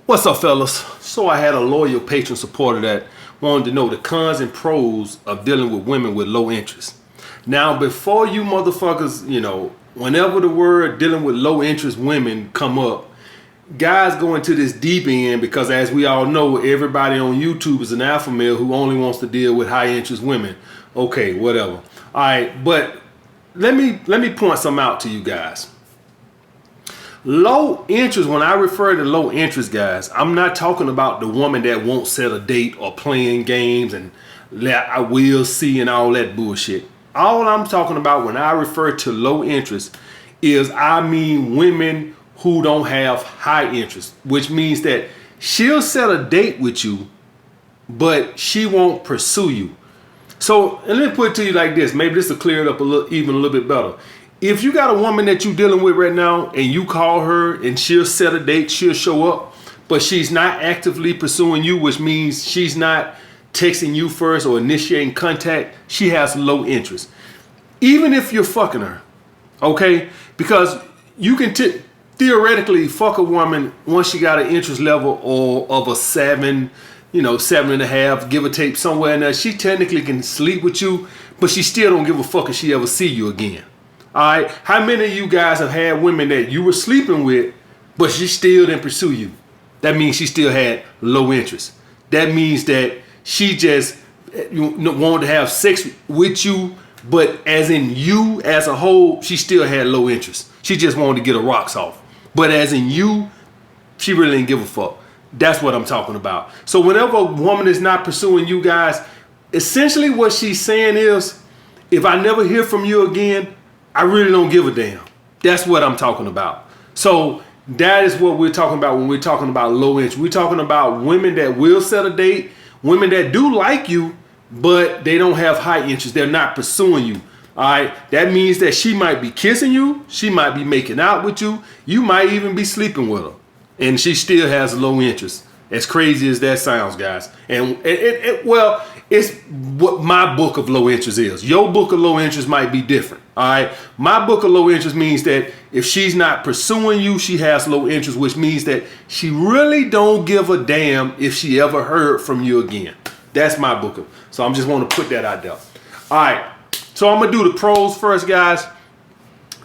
What's up, fellas? So I had a loyal patron supporter that wanted to know the cons and pros of dealing with women with low interest. Now, before you motherfuckers, whenever the word dealing with low interest women come up, guys go into this deep end because, as we all know, everybody on YouTube is an alpha male who only wants to deal with high interest women. Okay, whatever. All right, but let me point some out to you guys. Low interest, when I refer to low interest, guys, I'm not talking about the woman that won't set a date or playing games and I will see and all that bullshit. All I'm talking about when I refer to low interest is I mean women who don't have high interest, which means that she'll set a date with you, but she won't pursue you. So, and let me put it to you like this. Maybe this will clear it up even a little bit better. If you got a woman that you're dealing with right now and you call her and she'll set a date, she'll show up, but she's not actively pursuing you, which means she's not texting you first or initiating contact, she has low interest. Even if you're fucking her, okay? Because you can theoretically fuck a woman once she got an interest level or of a 7, 7.5, give or take somewhere in there. She technically can sleep with you, but she still don't give a fuck if she ever see you again. All right, how many of you guys have had women that you were sleeping with, but she still didn't pursue you? That means she still had low interest. That means that she just wanted to have sex with you, but as in you as a whole, she still had low interest. She just wanted to get her rocks off. But as in you, she really didn't give a fuck. That's what I'm talking about. So whenever a woman is not pursuing you guys, essentially what she's saying is, if I never hear from you again, I really don't give a damn. That's what I'm talking about. So that is what we're talking about when we're talking about low interest. We're talking about women that will set a date, women that do like you, but they don't have high interest. They're not pursuing you. All right. That means that she might be kissing you. She might be making out with you. You might even be sleeping with her. And she still has low interest. As crazy as that sounds, guys. And it's what my book of low interest is. Your book of low interest might be different. All right. My book of low interest means that if she's not pursuing you, she has low interest, which means that she really don't give a damn if she ever heard from you again. That's my book of. So I'm just want to put that out there. All right. So I'm going to do the pros first, guys.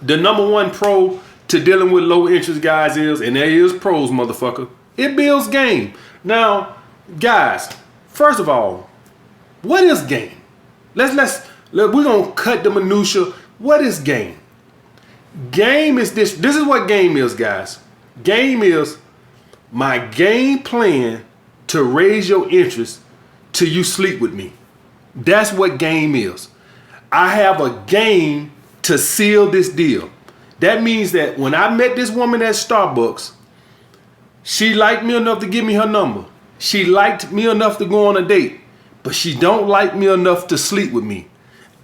The number one pro to dealing with low interest, guys, is, and there is pros, motherfucker, it builds game. Now, guys, first of all, what is game? We're gonna cut the minutia. What is game? Game is this. This is what game is, guys. Game is my game plan to raise your interest till you sleep with me. That's what game is. I have a game to seal this deal. That means that when I met this woman at Starbucks, she liked me enough to give me her number. She liked me enough to go on a date, but she don't like me enough to sleep with me.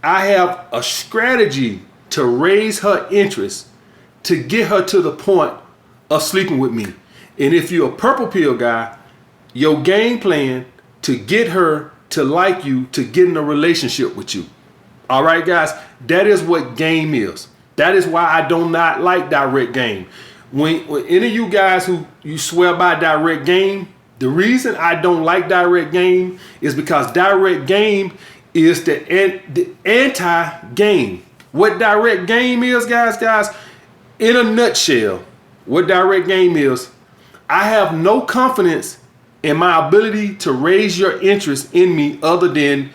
I have a strategy to raise her interest to get her to the point of sleeping with me. And if you're a purple pill guy, your game plan to get her to like you, to get in a relationship with you. All right, guys, that is what game is. That is why I do not like direct game. When any of you guys who you swear by direct game, the reason I don't like direct game is because direct game is the anti-game. What direct game is, guys, in a nutshell, what direct game is, I have no confidence in my ability to raise your interest in me other than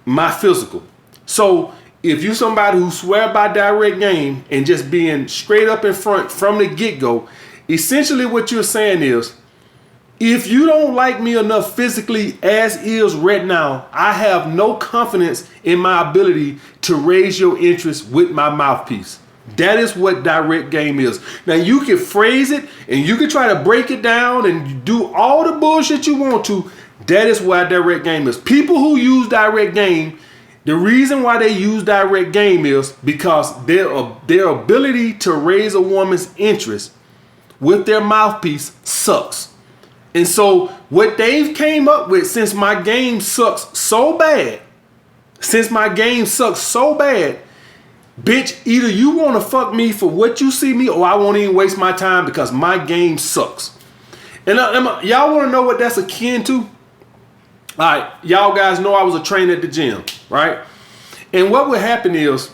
my physical. So if you're somebody who swear by direct game and just being straight up in front from the get-go, essentially what you're saying is, if you don't like me enough physically as is right now, I have no confidence in my ability to raise your interest with my mouthpiece. That is what direct game is. Now you can phrase it and you can try to break it down and do all the bullshit you want to. That is why direct game is. People who use direct game, the reason why they use direct game is because their ability to raise a woman's interest with their mouthpiece sucks. And so what they've came up with, since my game sucks so bad, bitch, either you want to fuck me for what you see me or I won't even waste my time because my game sucks. And y'all want to know what that's akin to? All right, y'all guys know I was a trainer at the gym, right? And what would happen is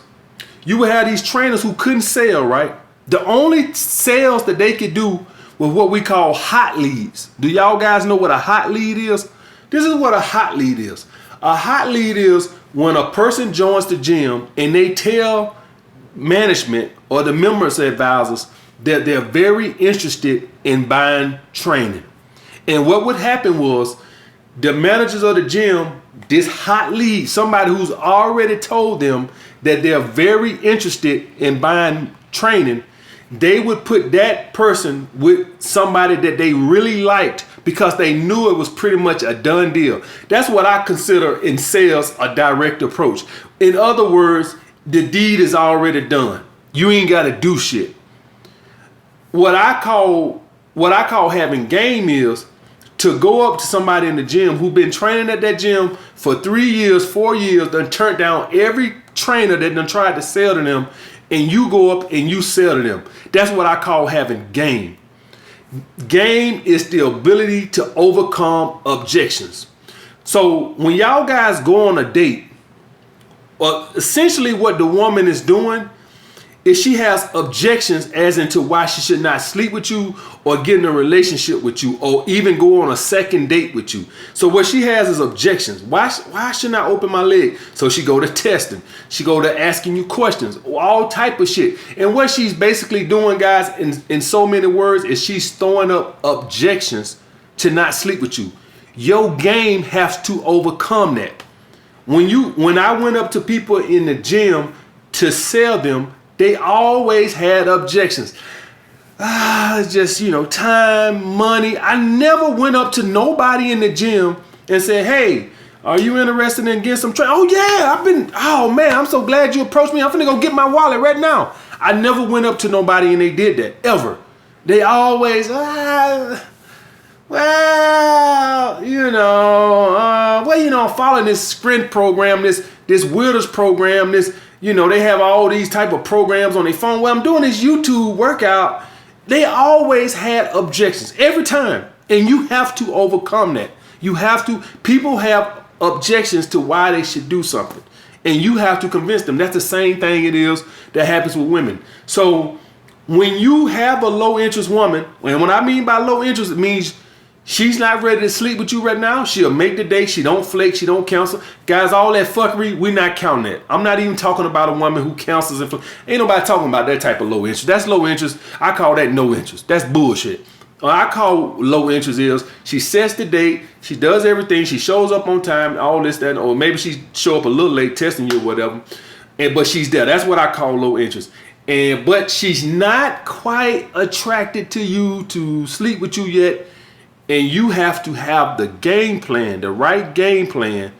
you would have these trainers who couldn't sell, right? The only sales that they could do was what we call hot leads. Do y'all guys know what a hot lead is? This is what a hot lead is. A hot lead is when a person joins the gym and they tell management or the members advisors that they're very interested in buying training. And what would happen was the managers of the gym, this hot lead, somebody who's already told them that they're very interested in buying training, they would put that person with somebody that they really liked because they knew it was pretty much a done deal. That's what I consider in sales a direct approach. In other words, the deed is already done. You ain't got to do shit. What I call having game is to go up to somebody in the gym who's been training at that gym for 3 years, 4 years, done turned down every trainer that done tried to sell to them, and you go up and you sell to them. That's what I call having game. Game is the ability to overcome objections. So when y'all guys go on a date, essentially what the woman is doing is she has objections as into why she should not sleep with you or get in a relationship with you or even go on a second date with you. So what she has is objections. Why shouldn't I open my leg? So she go to testing. She go to asking you questions, all type of shit. And what she's basically doing, guys, in so many words, is she's throwing up objections to not sleep with you. Your game has to overcome that. When I went up to people in the gym to sell them, they always had objections. Just, time, money. I never went up to nobody in the gym and said, hey, are you interested in getting some training? Oh, yeah, oh, man, I'm so glad you approached me. I'm finna go get my wallet right now. I never went up to nobody and they did that, ever. They always, I'm following this sprint program, this Wilders program, they have all these type of programs on their phone. Well, I'm doing this YouTube workout. They always had objections every time. And you have to overcome that. People have objections to why they should do something. And you have to convince them. That's the same thing it is that happens with women. So when you have a low interest woman, and when I mean by low interest, it means she's not ready to sleep with you right now. She'll make the date. She don't flake. She don't cancel. Guys, all that fuckery, we're not counting that. I'm not even talking about a woman who cancels and ain't nobody talking about that type of low interest. That's low interest. I call that no interest. That's bullshit. What I call low interest is she sets the date. She does everything. She shows up on time, all this, that, or maybe she show up a little late testing you or whatever. But she's there. That's what I call low interest. But she's not quite attracted to you to sleep with you yet. And you have to have the game plan, the right game plan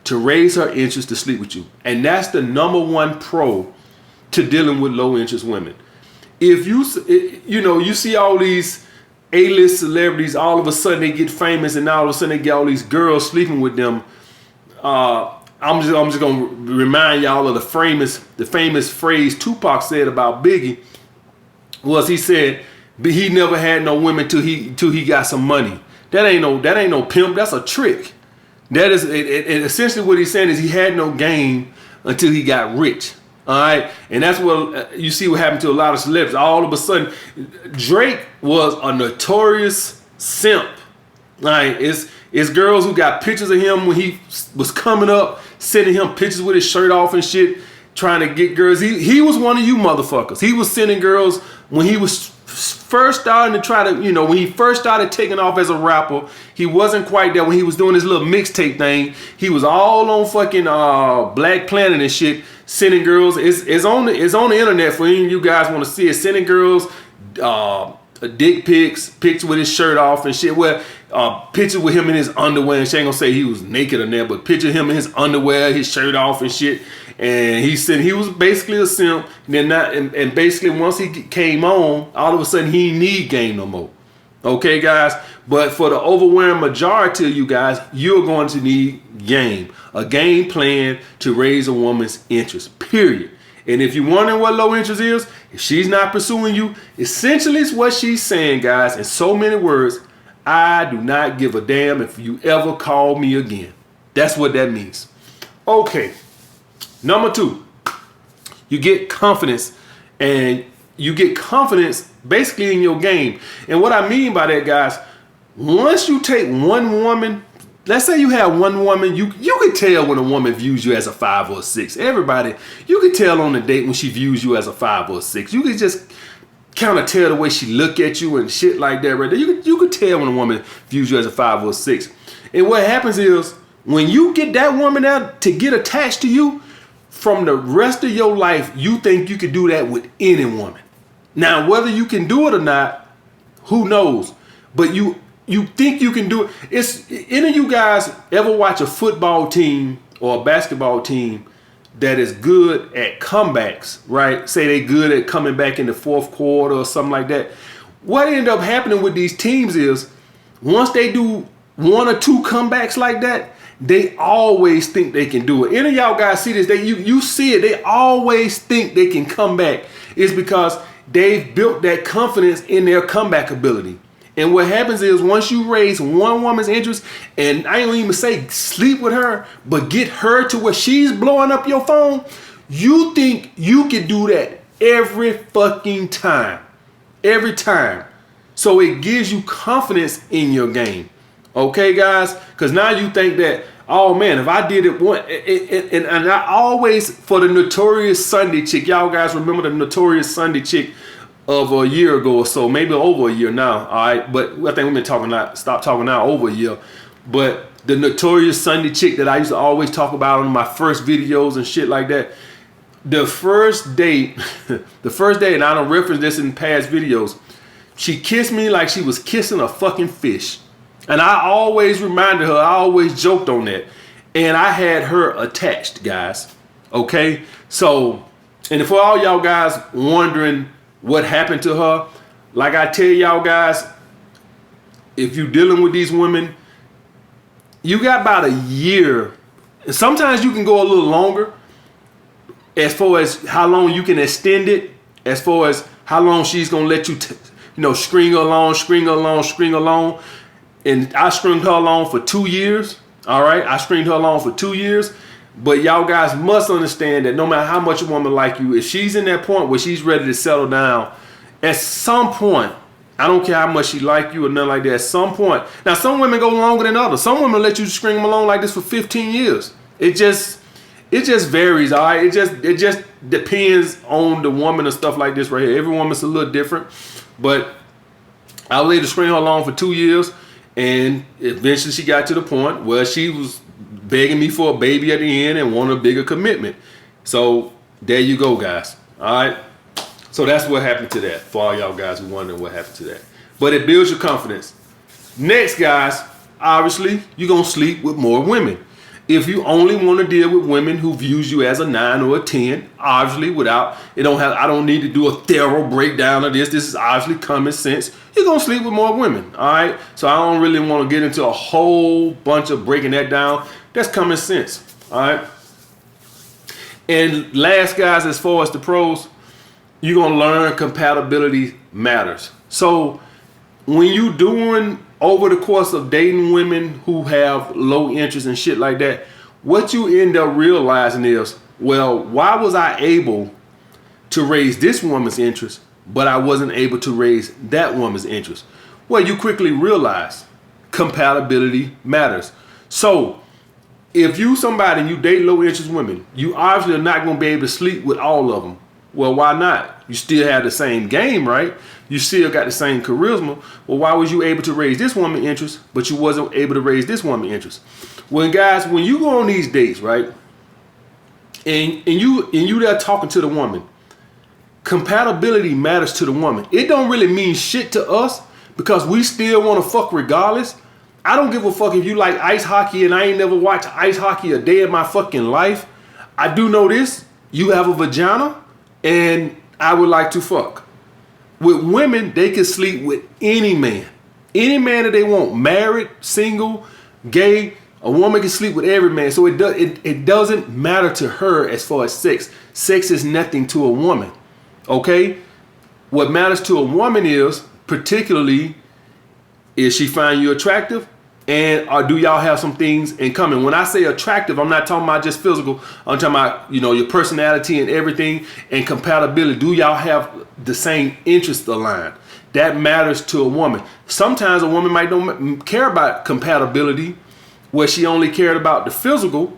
to raise her interest to sleep with you. And that's the number one pro to dealing with low interest women. If you see all these A-list celebrities, all of a sudden they get famous and all of a sudden they get all these girls sleeping with them. I'm just gonna remind y'all of the famous phrase Tupac said about Biggie. Was he said, he never had no women till he got some money. That ain't no pimp. That's a trick. That is essentially what he's saying is he had no game until he got rich. All right, and that's what you see what happened to a lot of celebrities. All of a sudden, Drake was a notorious simp. All right, it's girls who got pictures of him when he was coming up, sending him pictures with his shirt off and shit, trying to get girls. He was one of you motherfuckers. He was sending girls when he was first starting to try to, when he first started taking off as a rapper. He wasn't quite there when he was doing his little mixtape thing. He was all on fucking Black Planet and shit, sending girls. It's on the internet for any of you guys want to see it. Sending girls dick pics, pictures with his shirt off and shit. Well, pictures with him in his underwear. And she ain't gonna say he was naked or that, but picture him in his underwear, his shirt off and shit. And he said he was basically a simp. And basically once he came on, all of a sudden he didn't need game no more. Okay, guys? But for the overwhelming majority of you guys, you're going to need game. A game plan to raise a woman's interest, period. And if you're wondering what low interest is, if she's not pursuing you, essentially it's what she's saying, guys, in so many words, I do not give a damn if you ever call me again. That's what that means. Okay. Number 2, you get confidence, and you get confidence basically in your game. And what I mean by that, guys, once you take one woman, let's say you have one woman, you can tell when a woman views you as a 5 or a 6. Everybody, you can tell on the date when she views you as a 5 or a 6. You can just kind of tell the way she look at you and shit like that right there. You could tell when a woman views you as a 5 or a 6. And what happens is, when you get that woman out to get attached to you, from the rest of your life, you think you can do that with any woman. Now, whether you can do it or not, who knows? But you think you can do it. It's any of you guys ever watch a football team or a basketball team that is good at comebacks, right? Say they good at coming back in the fourth quarter or something like that. What end up happening with these teams is, once they do 1 or 2 comebacks like that, they always think they can do it. Any of y'all guys see this? You see it. They always think they can come back. It's because they've built that confidence in their comeback ability. And what happens is, once you raise one woman's interest, and I ain't even say sleep with her, but get her to where she's blowing up your phone, you think you can do that every fucking time. Every time. So it gives you confidence in your game. Okay, guys? Because now you think that, oh man, if I did it one, and I always, for the Notorious Sunday chick, y'all guys remember the Notorious Sunday chick of a year ago or so, maybe over a year now, all right? But I think we've been talking now, stop talking now, over a year. But the Notorious Sunday chick that I used to always talk about on my first videos and shit like that, the first date, and I don't reference this in past videos, she kissed me like she was kissing a fucking fish. And I always reminded her, I always joked on that. And I had her attached, guys. Okay? So, and for all y'all guys wondering what happened to her, like I tell y'all guys, if you're dealing with these women, you got about a year. Sometimes you can go a little longer as far as how long you can extend it, as far as how long she's going to let you, string her along. And I stringed her along for 2 years. All right. I stringed her along for 2 years. But y'all guys must understand that no matter how much a woman like you, if she's in that point where she's ready to settle down, at some point, I don't care how much she like you or nothing like that, at some point. Now, some women go longer than others. Some women let you string them along like this for 15 years. It just varies. All right. It just depends on the woman and stuff like this right here. Every woman's a little different. But I let her string her along for 2 years. And eventually she got to the point where she was begging me for a baby at the end and wanted a bigger commitment. So there you go, guys. All right. So that's what happened to that. For all y'all guys who wondering what happened to that. But it builds your confidence. Next, guys, obviously you're going to sleep with more women. If you only want to deal with women who views you as a 9 or a 10, obviously I don't need to do a thorough breakdown of this. This is obviously common sense. You're going to sleep with more women. All right. So I don't really want to get into a whole bunch of breaking that down. That's common sense. All right. And last, guys, as far as the pros, you're going to learn compatibility matters. So when you doing over the course of dating women who have low interest and shit like that, what you end up realizing is, well, why was I able to raise this woman's interest, but I wasn't able to raise that woman's interest? Well, you quickly realize compatibility matters. So if you somebody and you date low interest women, you obviously are not going to be able to sleep with all of them. Well, why not? You still have the same game, right? You still got the same charisma. Well, why was you able to raise this woman's interest, but you wasn't able to raise this woman's interest? Well, guys, when you go on these dates, right, and you there talking to the woman, compatibility matters to the woman. It don't really mean shit to us because we still want to fuck regardless. I don't give a fuck if you like ice hockey and I ain't never watched ice hockey a day in my fucking life. I do know this. You have a vagina and I would like to fuck. With women, they can sleep with any man. Any man that they want. Married, single, gay. A woman can sleep with every man. So it doesn't matter to her as far as sex. Sex is nothing to a woman. Okay? What matters to a woman is, particularly, Is she find you attractive? And or do y'all have some things in common? When I say attractive, I'm not talking about just physical. I'm talking about, your personality and everything and compatibility. Do y'all have the same interest aligned? That matters to a woman. Sometimes a woman might don't care about compatibility, where she only cared about the physical,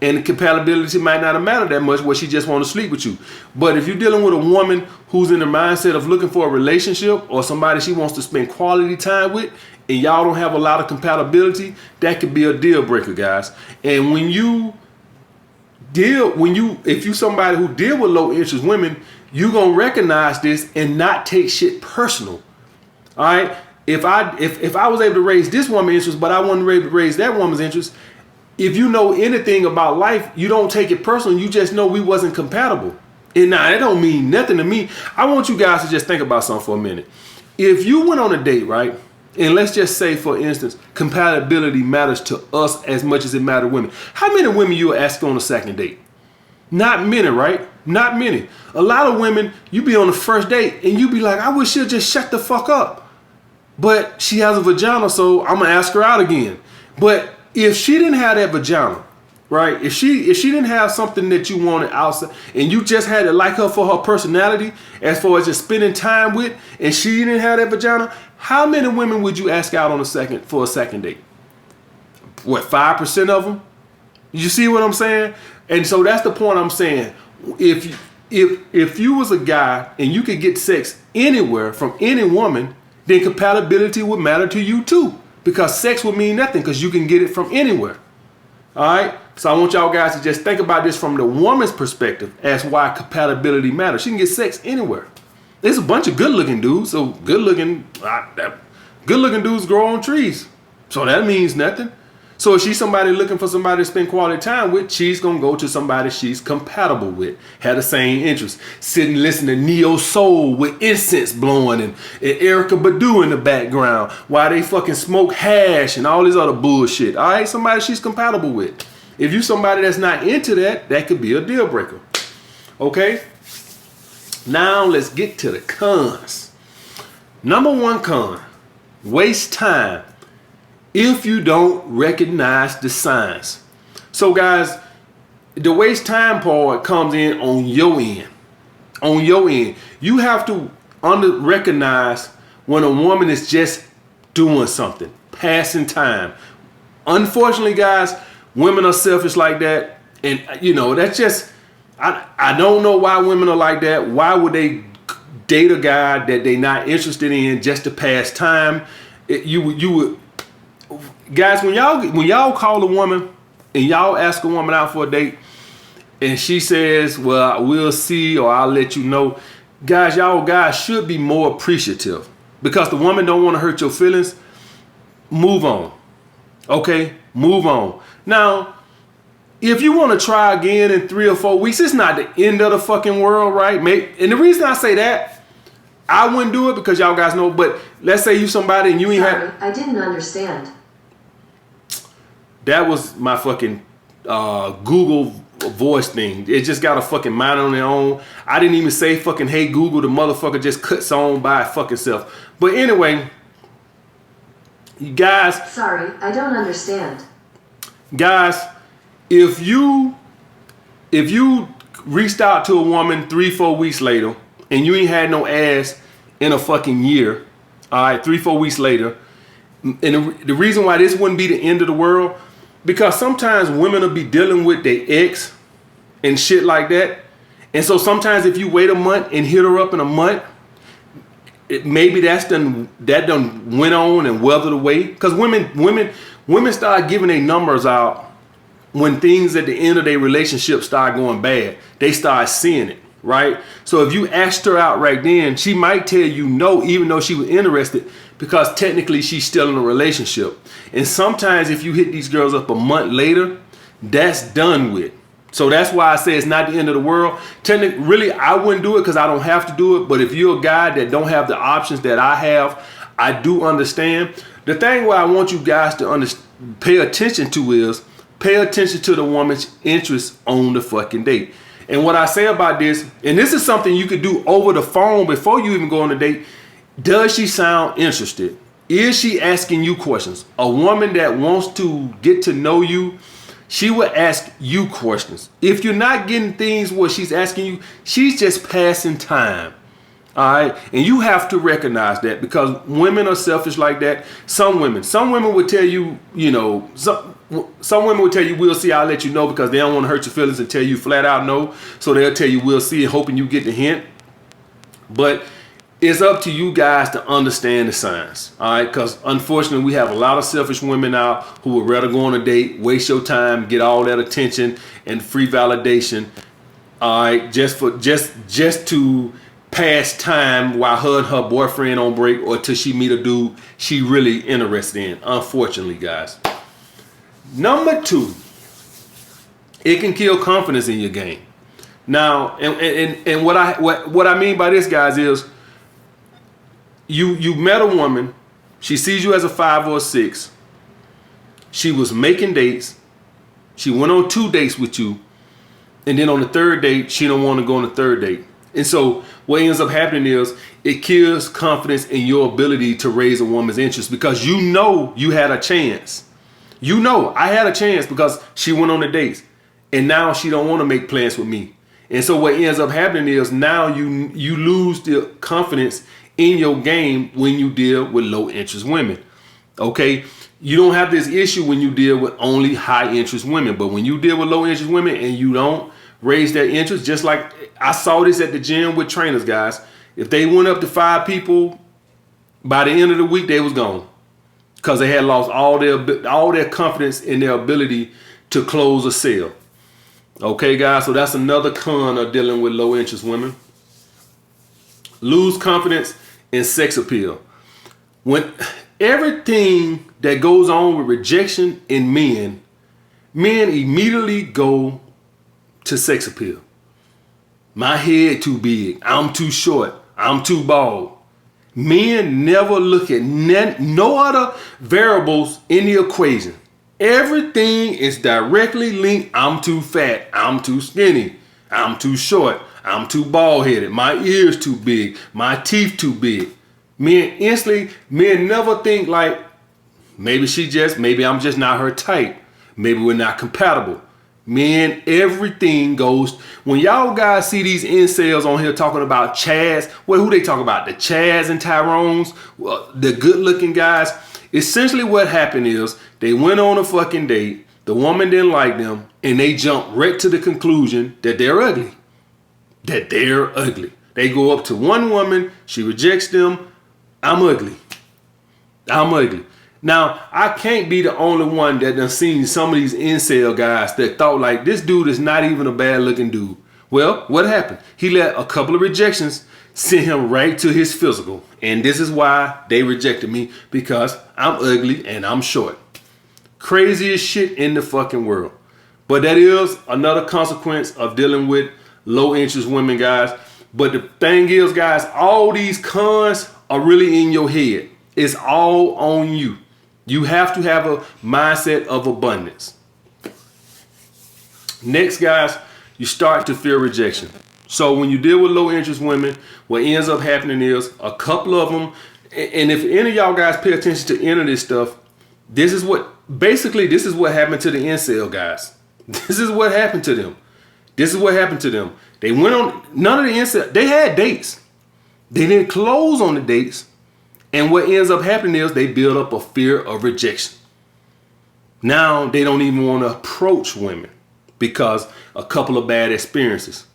and the compatibility might not have mattered that much, where she just want to sleep with you. But if you're dealing with a woman who's in the mindset of looking for a relationship or somebody she wants to spend quality time with, and y'all don't have a lot of compatibility, that could be a deal breaker, guys. And if you somebody who deal with low interest women, you gonna recognize this and not take shit personal. All right. If I was able to raise this woman's interest, but I wasn't able to raise that woman's interest, if you know anything about life, you don't take it personal. You just know we wasn't compatible. And now that don't mean nothing to me. I want you guys to just think about something for a minute. If you went on a date, right? And let's just say, for instance, compatibility matters to us as much as it matters to women. How many women you ask on a second date? Not many, right? Not many. A lot of women, you be on the first date and you be like, I wish she'd just shut the fuck up. But she has a vagina, so I'm gonna ask her out again. But if she didn't have that vagina, right? If she didn't have something that you wanted outside, and you just had to like her for her personality, as far as just spending time with, and she didn't have that vagina, how many women would you ask out for a second date? What, 5% of them? You see what I'm saying? And so that's the point I'm saying. If you was a guy and you could get sex anywhere from any woman, then compatibility would matter to you too. Because sex would mean nothing because you can get it from anywhere. All right? So I want y'all guys to just think about this from the woman's perspective as why compatibility matters. She can get sex anywhere. There's a bunch of good-looking dudes. So good-looking dudes grow on trees. So that means nothing. So if she's somebody looking for somebody to spend quality time with, she's going to go to somebody she's compatible with, have the same interests. Sitting listening to Neo Soul with incense blowing and Erykah Badu in the background while they fucking smoke hash and all this other bullshit. All right, somebody she's compatible with. If you somebody that's not into that, that could be a deal breaker. Okay? Now let's get to the cons. Number one con, waste time if you don't recognize the signs. So guys, the waste time part comes in on your end. On your end. You have to recognize when a woman is just doing something, passing time. Unfortunately, guys, women are selfish like that. And that's just, I don't know why women are like that. Why would they date a guy that they're not interested in just to pass time? You would guys, when y'all call a woman and y'all ask a woman out for a date and she says, well, we'll see, or I'll let you know, guys, y'all guys should be more appreciative because the woman don't want to hurt your feelings. Move on. Okay, move on. Now, if you want to try again in 3 or 4 weeks, it's not the end of the fucking world, right? And the reason I say that, I wouldn't do it because y'all guys know, but let's say you somebody and you ain't Sorry, I didn't understand. That was my fucking Google voice thing. It just got a fucking mind on their own. I didn't even say fucking, hey Google, the motherfucker just cuts on by fucking self. But anyway, you guys. Sorry, I don't understand. Guys, if you reached out to a woman 3-4 weeks later and you ain't had no ass in a fucking year, all right, 3-4 weeks later, and the reason why this wouldn't be the end of the world, because sometimes women will be dealing with their ex and shit like that. And so sometimes if you wait a month and hit her up in a month, maybe that done went on and weathered away. Because women start giving their numbers out when things at the end of their relationship start going bad. They start seeing it, right? So if you asked her out right then, she might tell you no, even though she was interested, because technically she's still in a relationship. And sometimes if you hit these girls up a month later, that's done with. So that's why I say it's not the end of the world. Technically, really, I wouldn't do it because I don't have to do it. But if you're a guy that don't have the options that I have, I do understand. The thing what I want you guys to pay attention to is pay attention to the woman's interest on the fucking date. And what I say about this, and this is something you could do over the phone before you even go on a date, does she sound interested? Is she asking you questions? A woman that wants to get to know you, she will ask you questions. If you're not getting things what she's asking you, she's just passing time. All right, and you have to recognize that, because women are selfish like that. Some women will tell you, some women will tell you, we'll see, I'll let you know, because they don't want to hurt your feelings and tell you flat out no. So they'll tell you, we'll see, hoping you get the hint. But it's up to you guys to understand the signs, all right? Because unfortunately, we have a lot of selfish women out who would rather go on a date, waste your time, get all that attention and free validation, all right, just to pass time while her and her boyfriend on break, or till she meet a dude she really interested in. Unfortunately, guys. Number 2, it can kill confidence in your game. Now, and what I mean by this, guys, is you met a woman, she sees you as a 5 or a 6. She was making dates. She went on 2 dates with you, and then on the 3rd date, she don't want to go on the 3rd date. And so what ends up happening is it kills confidence in your ability to raise a woman's interest, because you know you had a chance. You know I had a chance because she went on the dates, and now she don't want to make plans with me. And so what ends up happening is now you lose the confidence in your game when you deal with low interest women. Okay, you don't have this issue when you deal with only high interest women, but when you deal with low interest women and you don't raise their interest, just like I saw this at the gym with trainers, guys. If they went up to 5 people, by the end of the week they was gone, because they had lost all their confidence in their ability to close a sale. Okay, guys, so that's another con of dealing with low interest women. Lose confidence in sex appeal. When everything that goes on with rejection in men immediately go to sex appeal. My head too big, I'm too short, I'm too bald. Men never look at no other variables in the equation. Everything is directly linked. I'm too fat, I'm too skinny, I'm too short, I'm too bald headed, my ears too big, my teeth too big. Men never think like, maybe I'm just not her type. Maybe we're not compatible. Men, everything goes. When y'all guys see these incels on here talking about Chads, who they talk about? The Chads and Tyrones, the good looking guys. Essentially what happened is they went on a fucking date, the woman didn't like them, and they jumped right to the conclusion that they're ugly. They go up to one woman, she rejects them. I'm ugly. Now, I can't be the only one that done seen some of these incel guys that thought like, this dude is not even a bad looking dude. Well, what happened? He let a couple of rejections send him right to his physical. And this is why they rejected me, because I'm ugly and I'm short. Craziest shit in the fucking world. But that is another consequence of dealing with low interest women, guys. But the thing is, guys, all these cons are really in your head. It's all on you. You have to have a mindset of abundance. Next, guys, you start to fear rejection. So when you deal with low interest women, what ends up happening is a couple of them, and if any of y'all guys pay attention to any of this stuff, this is what happened to the incel guys. This is what happened to them. They went on, none of the incel, they had dates. They didn't close on the dates. And what ends up happening is they build up a fear of rejection. Now they don't even want to approach women because a couple of bad experiences.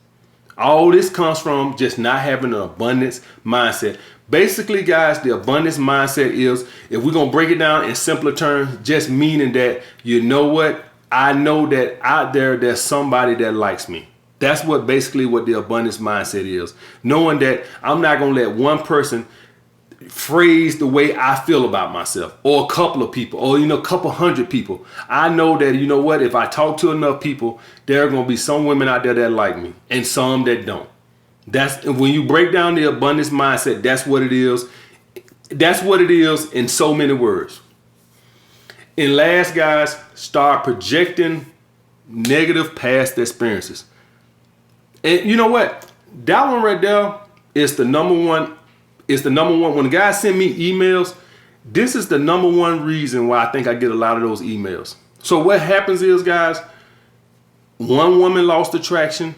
All this comes from just not having an abundance mindset. Basically, guys, the abundance mindset is, if we're going to break it down in simpler terms, just meaning that, you know what? I know that out there's somebody that likes me. That's what the abundance mindset is. Knowing that I'm not going to let one person phrase the way I feel about myself, or a couple of people, or a couple hundred people. I know that, you know what, if I talk to enough people, there are going to be some women out there that like me and some that don't. That's when you break down the abundance mindset. That's what it is. That's what it is in so many words. And last, guys, start projecting negative past experiences. And you know what, that one right there is the number one. It's the number one. When the guys send me emails This is the number one reason why I think I get a lot of those emails. So what happens is, guys, one woman lost attraction.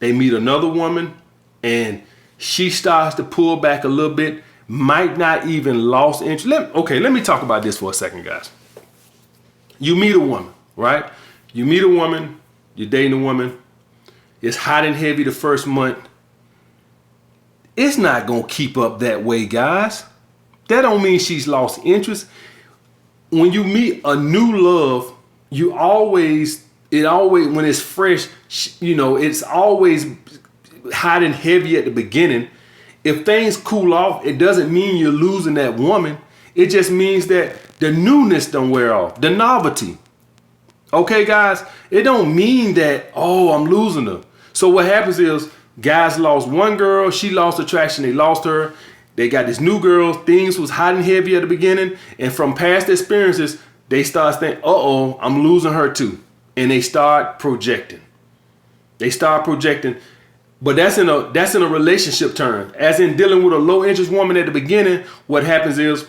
They meet another woman and she starts to pull back a little bit, might not even lost interest. Let me talk about this for a second, guys. You meet a woman, right? You meet a woman, you're dating a woman. It's hot and heavy the first month. It's not going to keep up that way, guys. That don't mean she's lost interest. When you meet a new love, when it's fresh, it's always hot and heavy at the beginning. If things cool off, it doesn't mean you're losing that woman. It just means that the newness don't wear off, the novelty. Okay, guys? It don't mean that, oh, I'm losing her. So what happens is, guys lost one girl, she lost attraction, they lost her. They got this new girl, things was hot and heavy at the beginning, and from past experiences, they start saying, uh-oh, I'm losing her too. And they start projecting. But that's in a relationship term. As in dealing with a low interest woman at the beginning, what happens is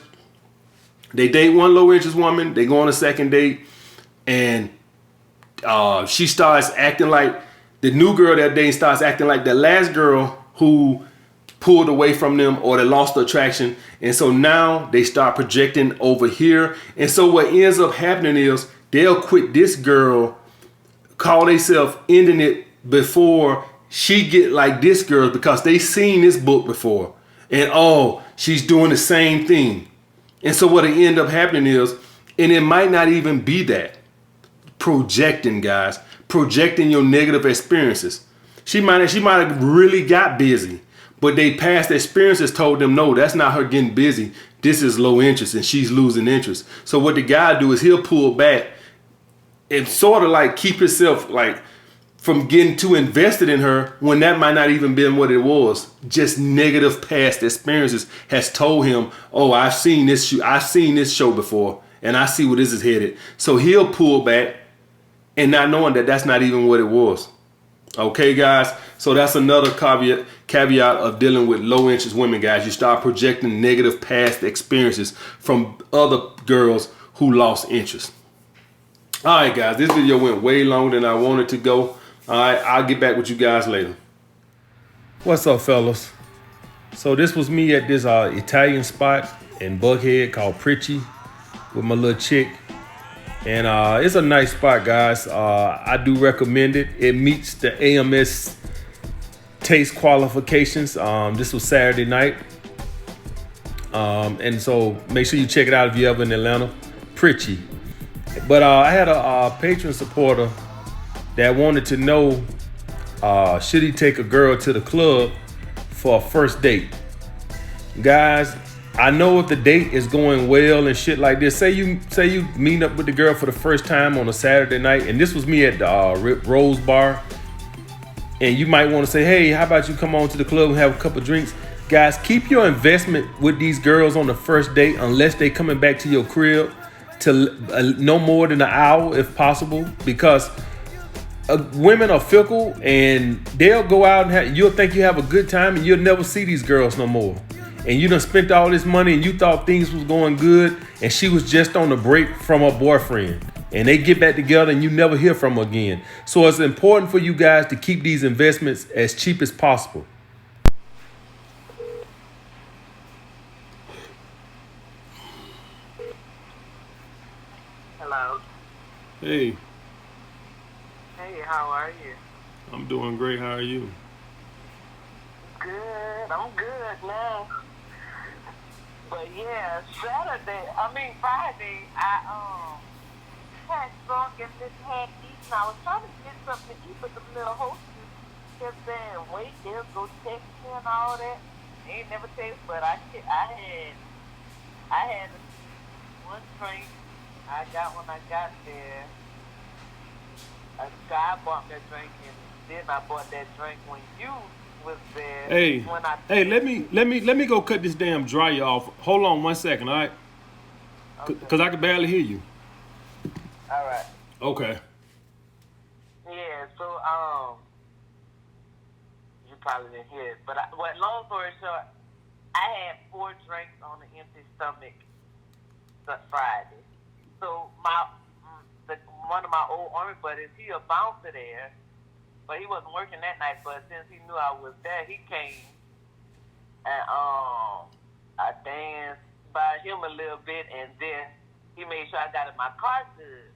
they date one low interest woman, they go on a second date, and she starts acting like the new girl that day starts acting like the last girl who pulled away from them or they lost the attraction. And so now they start projecting over here. And so what ends up happening is they'll quit this girl, call themselves ending it before she get like this girl because they seen this book before. And oh, she's doing the same thing. And so what it end up happening is, and it might not even be that. Projecting, guys. Projecting your negative experiences. She might have really got busy, but they past experiences told them, no, that's not her getting busy. This is low interest and she's losing interest. So what the guy do is he'll pull back and sort of like keep himself like from getting too invested in her when that might not even been what it was. Just negative past experiences has told him, oh, I've seen this show before and I see where this is headed. So he'll pull back and not knowing that that's not even what it was. Okay, guys? So that's another caveat of dealing with low interest women, guys. You start projecting negative past experiences from other girls who lost interest. All right, guys. This video went way longer than I wanted to go. All right, I'll get back with you guys later. What's up, fellas? So this was me at this Italian spot in Buckhead called Pritchie with my little chick. And it's a nice spot, guys. I do recommend it. It meets the AMS taste qualifications. This was Saturday night. And so make sure you check it out if you're ever in Atlanta. Pritchie. But I had a patron supporter that wanted to know, should he take a girl to the club for a first date? Guys, I know if the date is going well and shit like this, say you meet up with the girl for the first time on a Saturday night, and this was me at the Rose Bar, and you might want to say, hey, how about you come on to the club and have a couple drinks? Guys, keep your investment with these girls on the first date unless they coming back to your crib to no more than an hour if possible, because women are fickle and they'll go out and you'll think you have a good time and you'll never see these girls no more. And you done spent all this money and you thought things was going good and she was just on a break from her boyfriend. And they get back together and you never hear from her again. So it's important for you guys to keep these investments as cheap as possible. Hello. Hey. Hey, how are you? I'm doing great. How are you? Good. I'm good now. But yeah, Friday, I had drunk and just had eaten. I was trying to get something to eat, but the little hostess kept saying, wait, they'll go text me and all that. They ain't never text, but I had one drink. I got when I got there. A guy bought that drink, and then I bought that drink when you was there. Hey, let me go cut this damn dryer off. Hold on 1 second, all right? Because I can barely hear you. All right. Okay. Yeah, so, you probably didn't hear it. But long story short, I had 4 drinks on an empty stomach Friday. So one of my old army buddies, he a bouncer there, but he wasn't working that night. But since he knew I was there, he came and I danced by him a little bit, and then he made sure I got in my car good.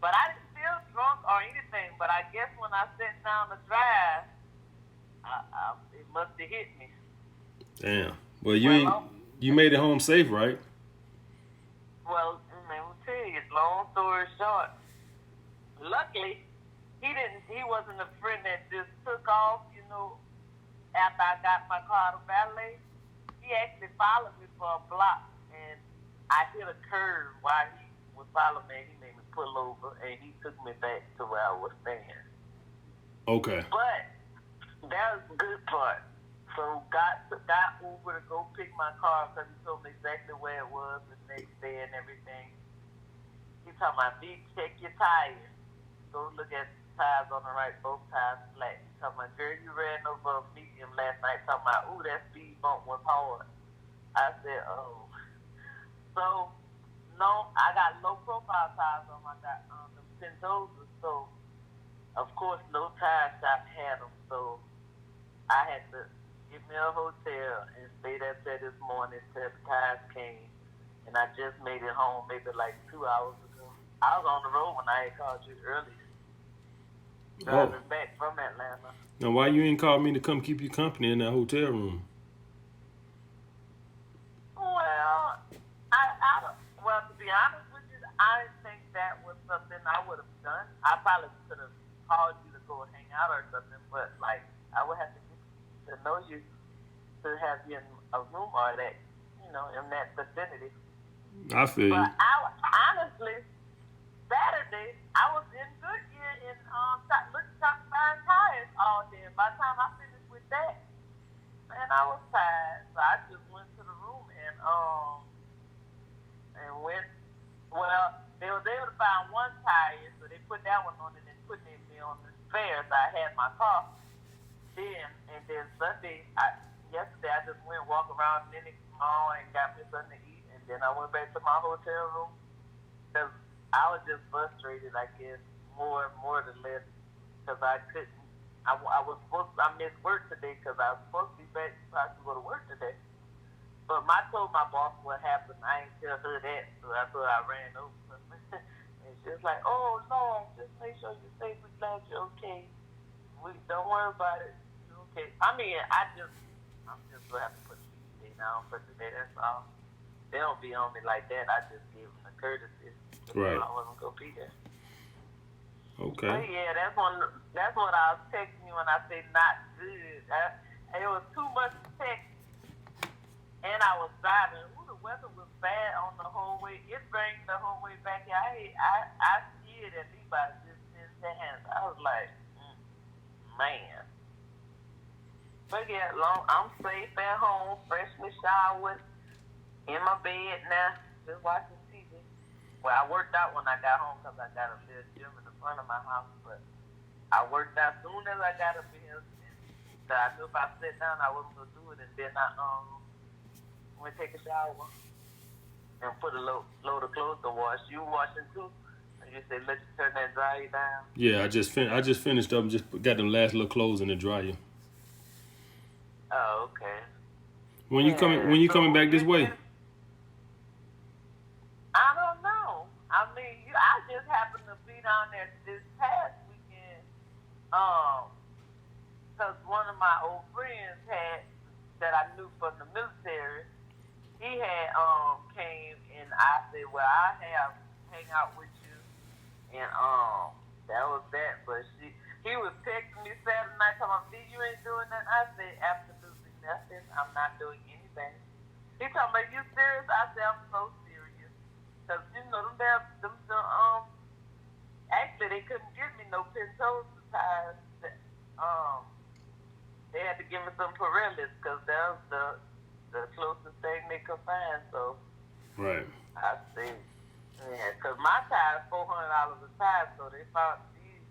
But I didn't feel drunk or anything. But I guess when I sat down to drive, it must have hit me. Damn. Well, you made it home safe, right? Well, let me tell you, long story short, luckily, he wasn't a friend that just took off, after I got my car to valet. He actually followed me for a block, and I hit a curve while he was following me. He made me pull over, and he took me back to where I was staying. Okay. But that was the good part. So got Uber to go pick my car because he told me exactly where it was the next day and everything. He told me, B, check your tires. Go look at the tires on the right, both tires flat. He told me, girl, you ran over a medium last night. Talking about, ooh, that speed bump was hard. I said, oh. So, no, I got low profile tires on my the Pentosas. So, of course, no tire shop had them. So, I had to get me a hotel and stay there till this morning till the tires came. And I just made it home maybe like 2 hours ago. I was on the road when I had called you earlier. Driving back from Atlanta. Now, why you ain't called me to come keep you company in that hotel room? Well, well, to be honest with you, I didn't think that was something I would have done. I probably could have called you to go hang out or something, but like I would have to get to know you to have you in a room or that, in that vicinity. I feel you. But honestly, Saturday I was in Goodyear and talking buying tires all day. And by the time I finished with that, man, I was tired, so I just went to the room and went. Well, they was able to find one tire, so they put that one on and then put me on the spare. So I had my car. And then yesterday I just went walk around Lenox Mall and got me something to eat, and then I went back to my hotel room because I was just frustrated, I guess, more than less, because I couldn't. I missed work today because I was supposed to be back to go to work today. But I told my boss what happened. I ain't tell her that, so that's why I ran over. And she was like, "Oh no, just make sure you're safe. We're glad you're okay. Don't worry about it. Okay." I mean, I'm just gonna have to put the down for today. That's all. They don't be on me like that. I just give them the courtesy. Right. I wasn't gonna be there. Okay. But yeah, that's what I was texting you when I say not good. It was too much to text, and I was driving. Ooh, the weather was bad on the whole way. It rained the whole way back here. I skied at least by just 10 seconds. I was like, man. But yeah, I'm safe at home, freshly showered, in my bed now, just watching TV. Well, I worked out when I got home because I got a little gym in the front of my house, but I worked out soon as I got up here. So I knew if I sat down, I wasn't going to do it, and then I went to take a shower and put a load of clothes to wash. You washing too? And you say, let you turn that dryer down? Yeah, I just finished up and just got them last little clothes in the dryer. Oh, okay. When you coming back this way? I don't know. I mean, I just happened to be down there this past weekend. Because one of my old friends that I knew from the military, he had came and I said, well, I have hang out with you, and that was that. But he was texting me Saturday night talking about, you ain't doing nothing. I said, absolutely nothing. I'm not doing anything. He talking about, you serious? I said, I'm so serious. Because, actually, they couldn't give me no Pentosa tires. They had to give me some Pirellis because that was the closest thing they could find. So, right. I see. Yeah, because my tire is $400 a tire, so they found these.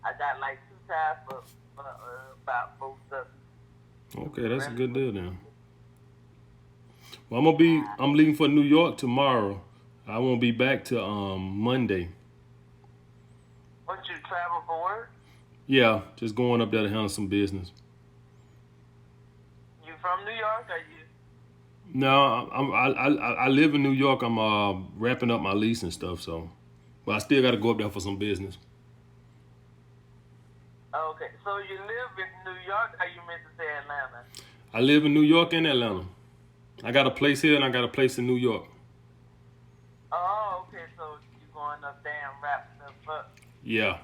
I got like 2 tires for about $4. Okay, that's a good deal then. Well, I'm leaving for New York tomorrow, I won't be back till Monday. What, you travel for work? Yeah, just going up there to handle some business. You from New York or you? No, I live in New York. I'm wrapping up my lease and stuff, so but I still got to go up there for some business. Okay, so you live in New York or you meant to say Atlanta? I live in New York and Atlanta. I got a place here and I got a place in New York. Oh, okay, so you going up there and wrapping stuff up? Yeah.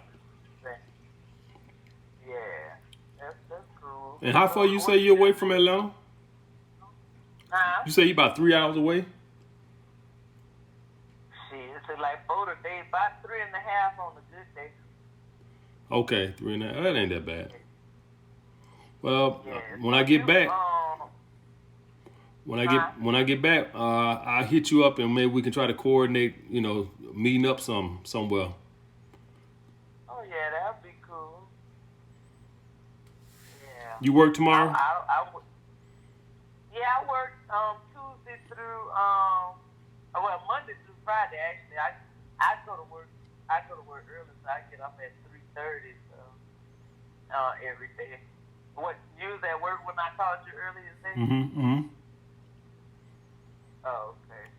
Yeah, that's cool. And how far you say you're away from Atlanta? Huh? You say you about 3 hours away? Shit, it's like 4 today, about 3.5 on a good day. Okay, 3.5. That ain't that bad. Well, Yeah, when I get back, when I get back, I'll hit you up and maybe we can try to coordinate. You know, meeting up somewhere. Oh yeah, that'd be cool. Yeah. You work tomorrow? Yeah, I work Tuesday through well, Monday through Friday actually. I go to work early, so I get up at 3:30, so every day. What, you was at work when I called you earlier today? Oh, okay.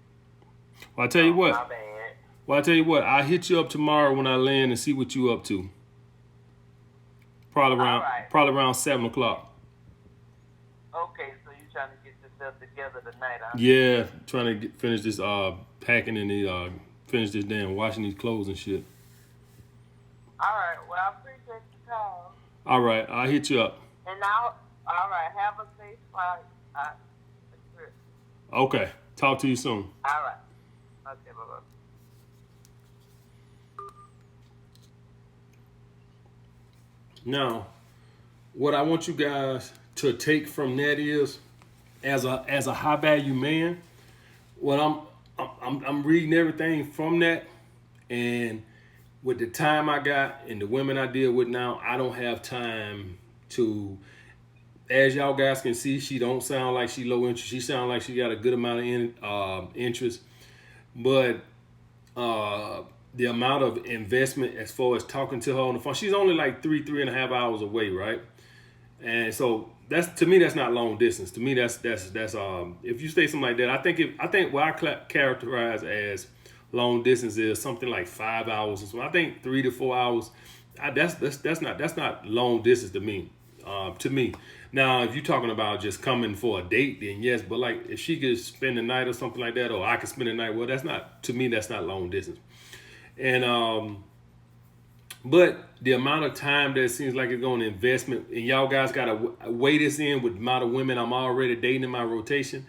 Well, I tell you what. My bad. Well, I tell you what. I'll hit you up tomorrow when I land and see what you up to. Probably around 7 o'clock. Okay, so you trying to get yourself together tonight, huh? Yeah, trying to finish this packing and finish this damn washing these clothes and shit. All right. Well, I appreciate the call. All right, I'll hit you up. And now, all right. Have a safe flight. Okay, talk to you soon. All right. Okay, bye-bye. Now, what I want you guys to take from that is, as a high value man, what I'm reading everything from that, and with the time I got and the women I deal with now, I don't have time to. As y'all guys can see, she don't sound like she low interest. She sound like she got a good amount of interest, but the amount of investment as far as talking to her on the phone, she's only like 3.5 hours away, right? And so that's, to me, that's not long distance. To me, that's if you say something like that, I think what I characterize as long distance is something like 5 hours or so. I think 3 to 4 hours. That's not long distance to me. To me. Now, if you're talking about just coming for a date, then yes. But like, if she could spend the night or something like that, or I could spend the night, well, that's not long distance. And but the amount of time that it seems like it's going to investment, and y'all guys got to weigh this in with the amount of women I'm already dating in my rotation.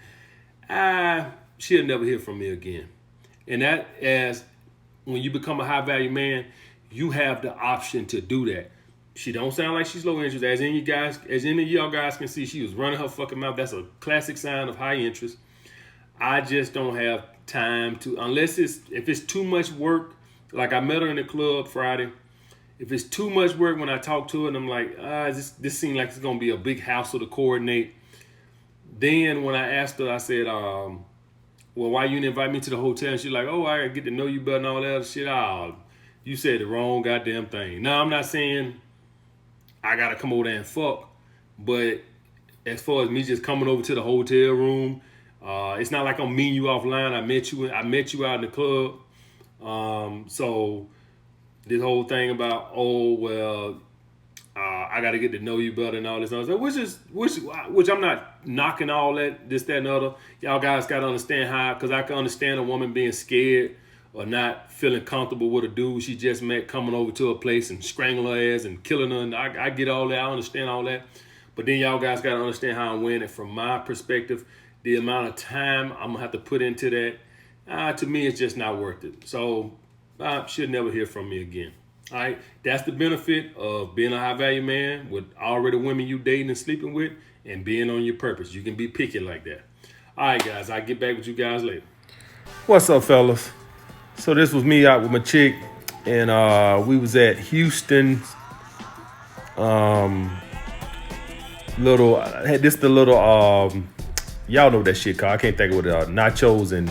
She'll never hear from me again. And that, as when you become a high value man, you have the option to do that. She don't sound like she's low interest. As any of y'all guys can see, she was running her fucking mouth. That's a classic sign of high interest. I just don't have time to, unless if it's too much work. Like, I met her in the club Friday. If it's too much work when I talk to her and I'm like, this seems like it's gonna be a big hassle to coordinate. Then when I asked her, I said, well, why you didn't invite me to the hotel? And she's like, oh, I gotta get to know you better and all that other shit. You said the wrong goddamn thing. Now, I'm not saying I gotta come over there and fuck, but as far as me just coming over to the hotel room, it's not like I'm meeting you offline. I met you out in the club. So this whole thing about, I got to get to know you better and all this other stuff, which I'm not knocking all that, this, that, and the other. Y'all guys got to understand how, because I can understand a woman being scared or not feeling comfortable with a dude she just met coming over to a place and strangling her ass and killing her. And I get all that. I understand all that. But then y'all guys got to understand how I'm winning it from my perspective. The amount of time I'm going to have to put into that, to me, it's just not worth it. So she'll never hear from me again. All right, that's the benefit of being a high value man with already women you dating and sleeping with, and being on your purpose. You can be picky like that. All right, guys, I'll get back with you guys later. What's up, fellas? So this was me out with my chick, and we was at Houston. Y'all know that shit called. I can't think of what nachos and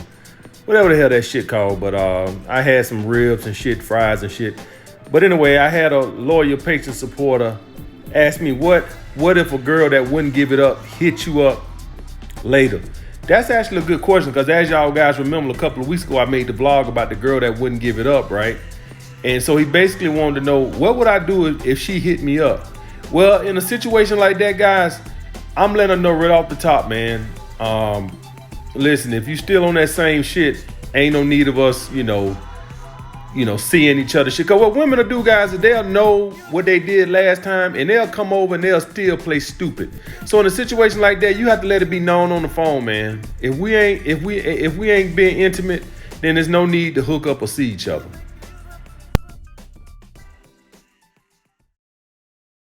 whatever the hell that shit called. But I had some ribs and shit, fries and shit. But anyway, I had a loyal patient supporter ask me, what if a girl that wouldn't give it up hit you up later? That's actually a good question, because as y'all guys remember, a couple of weeks ago I made the vlog about the girl that wouldn't give it up, right? And so he basically wanted to know, what would I do if she hit me up? Well, in a situation like that, guys, I'm letting her know right off the top, man. Listen, if you still on that same shit, ain't no need of us, seeing each other shit. Cause what women will do, guys, is they'll know what they did last time, and they'll come over and they'll still play stupid. So in a situation like that, you have to let it be known on the phone, man. If we ain't being intimate, then there's no need to hook up or see each other.